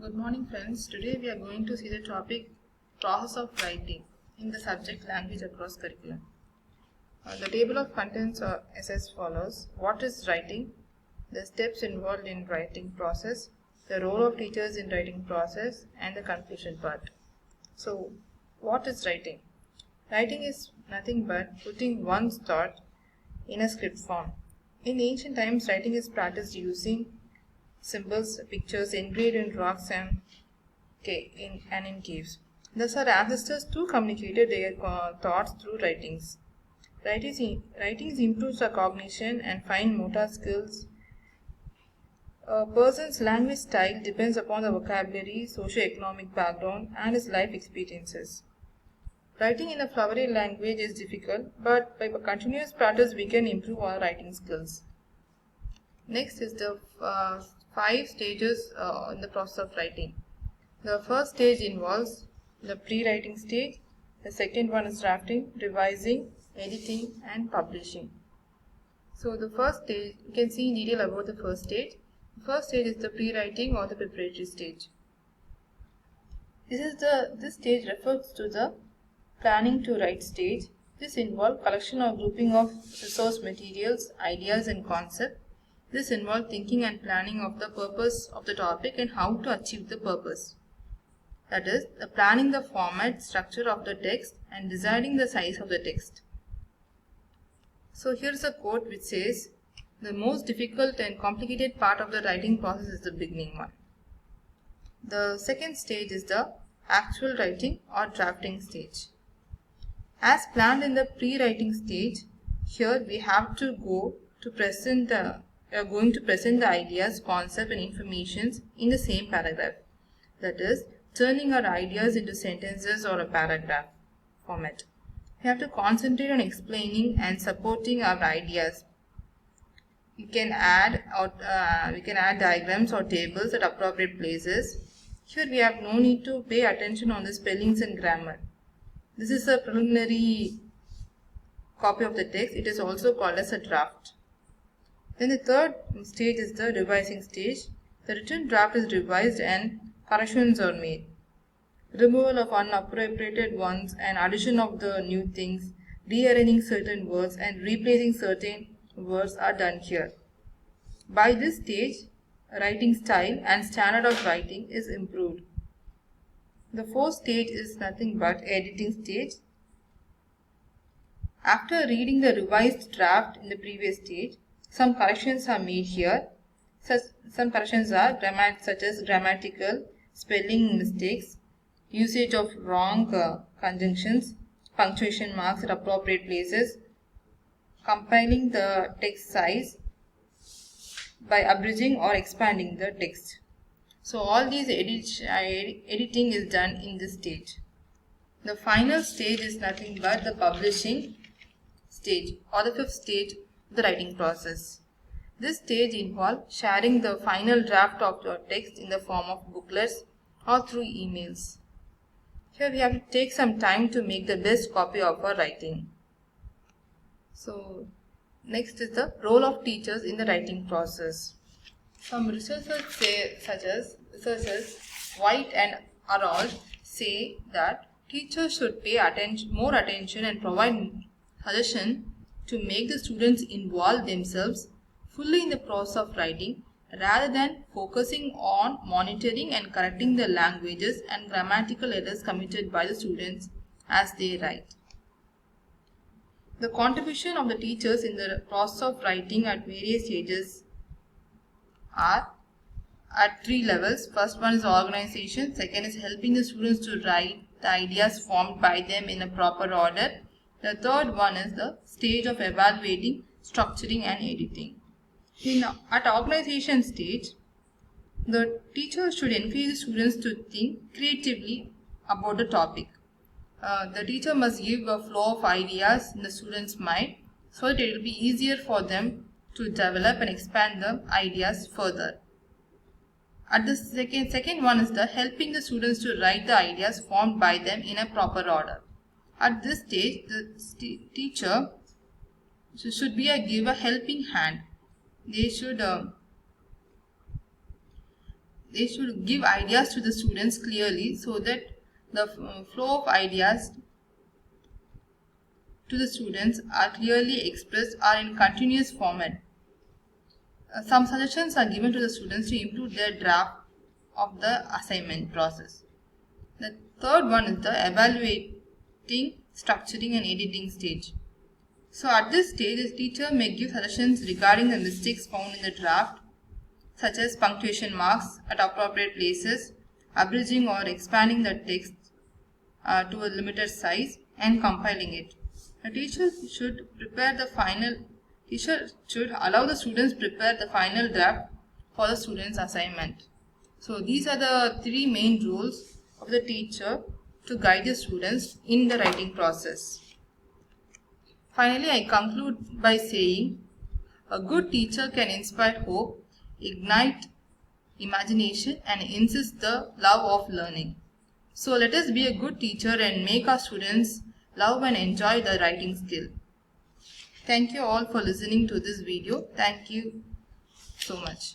Good morning, friends. Today we are going to see the topic process of writing in the subject language across curriculum. The table of contents is as follows. What is writing? The steps involved in writing process, the role of teachers in writing process, and the conclusion part. So, what is writing? Writing is nothing but putting one's thought in a script form. In ancient times, writing is practiced using symbols, pictures engraved in rocks and in caves. Thus, our ancestors too communicated their thoughts through writings. Writings improves our cognition and fine motor skills. A person's language style depends upon the vocabulary, socio-economic background, and his life experiences. Writing in a flowery language is difficult, but by continuous practice, we can improve our writing skills. Next is the 5 stages in the process of writing. The first stage involves the pre-writing stage. The second one is drafting, revising, editing, and publishing. So the first stage, you can see in detail about the first stage. The first stage is the pre-writing or the preparatory stage. This stage refers to the planning to write stage. This involves collection or grouping of resource materials, ideas, and concepts. This involves thinking and planning of the purpose of the topic and how to achieve the purpose. That is, planning the format, structure of the text and deciding the size of the text. So here's a quote which says, "The most difficult and complicated part of the writing process is the beginning one." The second stage is the actual writing or drafting stage. As planned in the pre-writing stage, here we have to go to present we are going to present the ideas, concept and informations in the same paragraph. That is, turning our ideas into sentences or a paragraph format. We have to concentrate on explaining and supporting our ideas. We can add diagrams or tables at appropriate places. Here we have no need to pay attention on the spellings and grammar. This is a preliminary copy of the text. It is also called as a draft. Then the third stage is the revising stage. The written draft is revised and corrections are made. Removal of unappropriated ones and addition of the new things, rearranging certain words and replacing certain words are done here. By this stage, writing style and standard of writing is improved. The fourth stage is nothing but editing stage. After reading the revised draft in the previous stage, some corrections are made here. Some corrections are such as grammatical, spelling mistakes, usage of wrong conjunctions, punctuation marks at appropriate places, compiling the text size by abridging or expanding the text. So all these editing is done in this stage. The final stage is nothing but the publishing stage or the fifth stage of the writing process. This stage involves sharing the final draft of your text in the form of booklets or through emails. Here we have to take some time to make the best copy of our writing. So next is the role of teachers in the writing process. Some researchers White and Arnold say that teachers should pay more attention and provide suggestion to make the students involve themselves fully in the process of writing rather than focusing on monitoring and correcting the languages and grammatical errors committed by the students as they write. The contribution of the teachers in the process of writing at various stages are at 3 levels. First one is organization, second is helping the students to write the ideas formed by them in a proper order. The third one is the stage of evaluating, structuring and editing. At organization stage, the teacher should encourage the students to think creatively about the topic. The teacher must give a flow of ideas in the students' mind so that it will be easier for them to develop and expand the ideas further. At the second one is the helping the students to write the ideas formed by them in a proper order. At this stage, the teacher should give a helping hand. They should they should give ideas to the students clearly so that the flow of ideas to the students are clearly expressed or in continuous format. Some suggestions are given to the students to improve their draft of the assignment process. The third one is the evaluating, structuring and editing stage. So at this stage, the teacher may give suggestions regarding the mistakes found in the draft, such as punctuation marks at appropriate places, abridging or expanding the text to a limited size, and compiling it. The teacher should allow the students prepare the final draft for the student's assignment. So these are the three main roles of the teacher to guide the students in the writing process. Finally, I conclude by saying a good teacher can inspire hope, ignite imagination, and insist the love of learning. So let us be a good teacher and make our students love and enjoy the writing skill. Thank you all for listening to this video. Thank you so much.